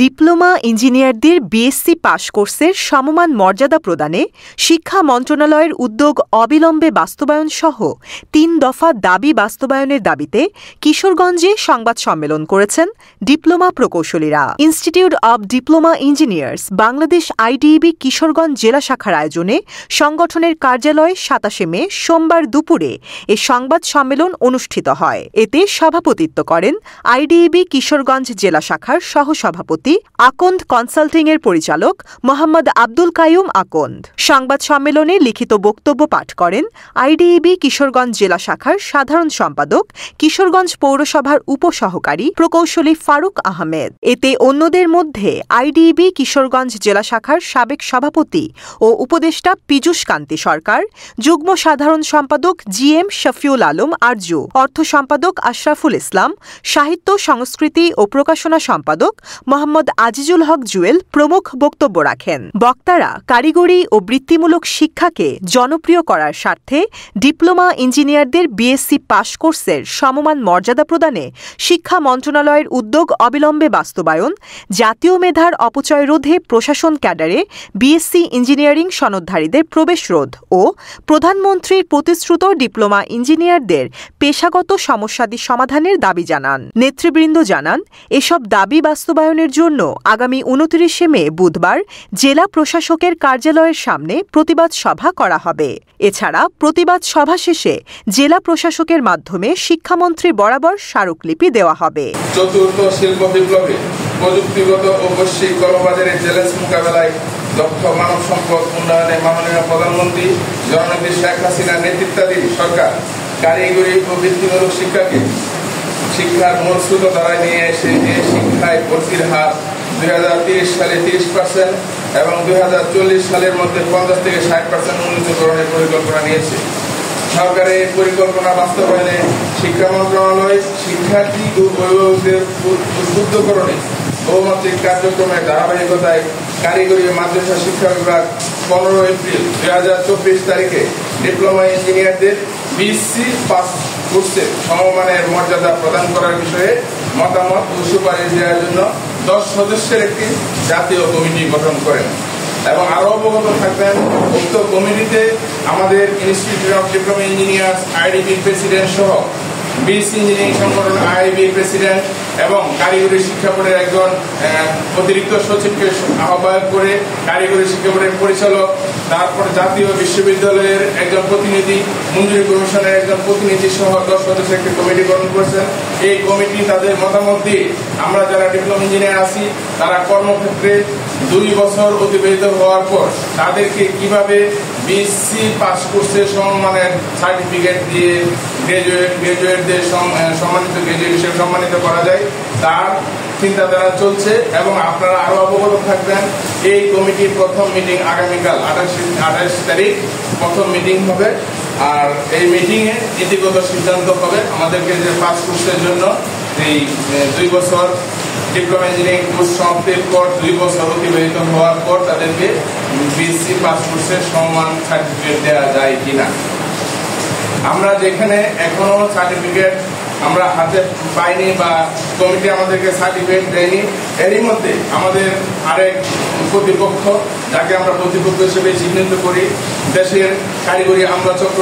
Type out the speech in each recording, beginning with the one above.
Diploma ইঞ্জিনিয়ারদের BSc পাশ কোর্সের সমমান মর্যাদা প্রদানে শিক্ষা মন্ত্রণালয়ের উদ্যোগ অবিলম্বে বাস্তবায়ন সহ ৩ দফা দাবি বাস্তবায়নের দাবিতে কিশোরগঞ্জে সংবাদ সম্মেলন করেছেন ডিপ্লোমা প্রকৌশলীরা। Institute of diploma engineers Bangladesh IDEB Kishoreganj জেলা শাখার আয়োজনে সংগঠনের কার্যালয়ে ২৭ মে সোমবার দুপুরে এ সংবাদ সম্মেলন অনুষ্ঠিত হয়। এতে সভাপতিত্ব করেন আইডিইবি কিশোরগঞ্জ জেলা শাখার সহসভাপতি আকন্দ কনসাল্টিং এর পরিচালক মোহাম্মদ আব্দুল কাইয়ুম আকন্দ। সংবাদ সম্মেলনে লিখিত বক্তব্য পাঠ করেন আইডিইবি কিশোরগঞ্জ জেলা শাখার সাধারণ সম্পাদক, কিশোরগঞ্জ পৌরসভার উপসহকারী প্রকৌশলী ফারুক আহমেদ। এতে অন্যদের মধ্যে আইডিইবি কিশোরগঞ্জ জেলা শাখার সাবেক সভাপতি ও উপদেষ্টা পীযূষ কান্তি সরকার, যুগ্ম সাধারণ সম্পাদক জিএম শফিউল আলম আরজু, অর্থ সম্পাদক আশরাফুল ইসলাম, সাহিত্য সংস্কৃতি ও প্রকাশনা সম্পাদক মোহাম্মদ আজিজুল হক জুয়েল প্রমুখ বক্তব্য রাখেন। বক্তারা কারিগরি ও বৃত্তিমূলক শিক্ষাকে জনপ্রিয় করার স্বার্থে ডিপ্লোমা ইঞ্জিনিয়ারদের বিএসসি পাশ কোর্সের সমমান মর্যাদা প্রদানে শিক্ষা মন্ত্রণালয়ের উদ্যোগ অবিলম্বে বাস্তবায়ন, জাতীয় মেধার অপচয় রোধে প্রশাসন ক্যাডারে বিএসসি ইঞ্জিনিয়ারিং সনদধারীদের প্রবেশ রোধ ও প্রধানমন্ত্রীর প্রতিশ্রুত ডিপ্লোমা ইঞ্জিনিয়ারদের পেশাগত সমস্যাদি সমাধানের দাবি জানান। নেতৃবৃন্দ জানান, এসব দাবি বাস্তবায়নের জন্য আগামী ২৯ মে বুধবার জেলা প্রশাসকের কার্যালয়ের সামনে প্রতিবাদ সভা করা হবে। এছাড়া প্রতিবাদ সভা শেষে জেলা প্রশাসকের মাধ্যমে শিক্ষামন্ত্রী বরাবর স্মারকলিপি দেওয়া হবে। চতুর্থ শিল্প বিপ্লবে প্রযুক্তিগত ও বৈশ্বিক কর্মবাজারের চ্যালেঞ্জ মোকাবেলায় দক্ষ মানব সম্পদ উন্নয়নে মাননীয় প্রধানমন্ত্রী জননেত্রী শেখ হাসিনার নেতৃত্বাধীন সরকার কারিগরি ও বৃত্তিমূলক শিক্ষার মূল স্রোত ধারায় নিয়ে এসে এই শিক্ষায় ভর্তির হার ২০৩০ সালে ৩০% এবং ২০৪০ সালের মধ্যে ৫০ থেকে ৬০% উন্নীতকরণের পরিকল্পনা নিয়েছে। সরকারের এই পরিকল্পনা বাস্তবায়নে শিক্ষা মন্ত্রণালয় শিক্ষার্থী ও অভিভাবকদের উদ্বুদ্ধকরণে বহুমাত্রিক কার্যক্রমের ধারাবাহিকতায় কারিগরি ও মাদ্রাসা শিক্ষা বিভাগ ১৫ এপ্রিল ২০২৪ তারিখে ডিপ্লোমা ইঞ্জিনিয়ারদের বিএসসি পাস কোর্সের সমমানের মর্যাদা প্রদান করার বিষয়ে মতামত ও সুপারিশ দেওয়ার জন্য ১০ সদস্যের একটি জাতীয় কমিটি গঠন করেন এবং আরো অবগত থাকবেন উক্ত কমিটিতে আমাদের institute of diploma engineers IDB president সহ বিএসসি ইঞ্জিনিয়ারিং সংগঠন আইআইবি প্রেসিডেন্ট এবং কারিগরি শিক্ষা বোর্ডের একজন অতিরিক্ত সচিবকে আহ্বায়ক করে কারিগরি শিক্ষা বোর্ডের পরিচালক, তারপর জাতীয় বিশ্ববিদ্যালয়ের একজন প্রতিনিধি, মঞ্জুরি কমিশনের একজন প্রতিনিধি সহ ১০ সদস্যের একটি কমিটি গঠন করেছেন। এই কমিটি তাদের মতামত দিয়ে আমরা যারা ডিপ্লোমা ইঞ্জিনিয়ার আছি তারা কর্মক্ষেত্রে ২ বছর অতিবাহিত হওয়ার পর তাদেরকে কিভাবে বিএসসি পাস কোর্সের সমমানের সার্টিফিকেট দিয়ে গ্রাজুয়েটদের সম্মানিত গ্রাজুয়েট হিসেবে সম্মানিত করা যায় তার চিন্তাধারা চলছে এবং আপনারা আরো অবগত থাকবেন। এই কমিটির প্রথম মিটিং আগামীকাল ২৮ তারিখ প্রথম মিটিং হবে। আর এই মিটিংয়ে নীতিগত সিদ্ধান্ত হবে আমাদেরকে যে পাস কোর্সের জন্য এই ২ বছর ডিপ্লোমা ইঞ্জিনিয়ারিং কোর্স সমাপ্তির পর ২ বছর অতিবাহিত হওয়ার পর তাদেরকে বিএসসি পাস কোর্সের সমান সার্টিফিকেট দেওয়া যায় কিনা। আমরা যেখানে এখনো সার্টিফিকেট আমরা হাতে পাইনি বা কমিটি আমাদেরকে সার্টিফিকেট দেয়নি, এরই মধ্যে আমাদের আরেক প্রতিপক্ষ যাকে আমরা প্রতিপক্ষ হিসেবে চিহ্নিত করি, দেশের কারিগরি আমলাচক্র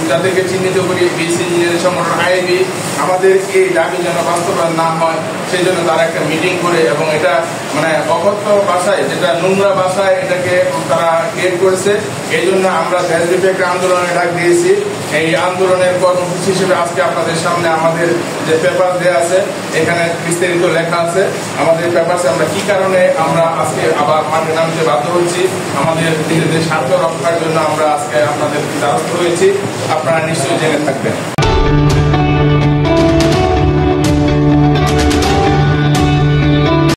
যাদেরকে চিহ্নিত করি বিএসসি ইঞ্জিনিয়ারিং সংগঠন আইআইবি, আমাদের এই দাবি যেন বাস্তবায়ন না হয় সেই জন্য তারা একটা মিটিং করে এবং এটা মানে অকথ্য ভাষায়, যেটা নোংরা ভাষায় এটাকে তারা ক্রিয়েট করেছে। এই জন্য আমরা দেশব্যাপী একটা আন্দোলনের ডাক দিয়েছি। এই আন্দোলনের কর্মসূচি হিসেবে আজকে আপনাদের সামনে আমাদের যে পেপার দেওয়া আছে এখানে বিস্তারিত লেখা আছে। আমাদের পেপারসে আমরা কি কারণে আমরা আজকে আবার মাঠে নামতে বাধ্য হচ্ছি, আমাদের নিজেদের স্বার্থ রক্ষার জন্য আমরা আজকে আপনাদের দ্বারস্থ হয়েছি, আপনারা নিশ্চয়ই জেনে থাকবেন।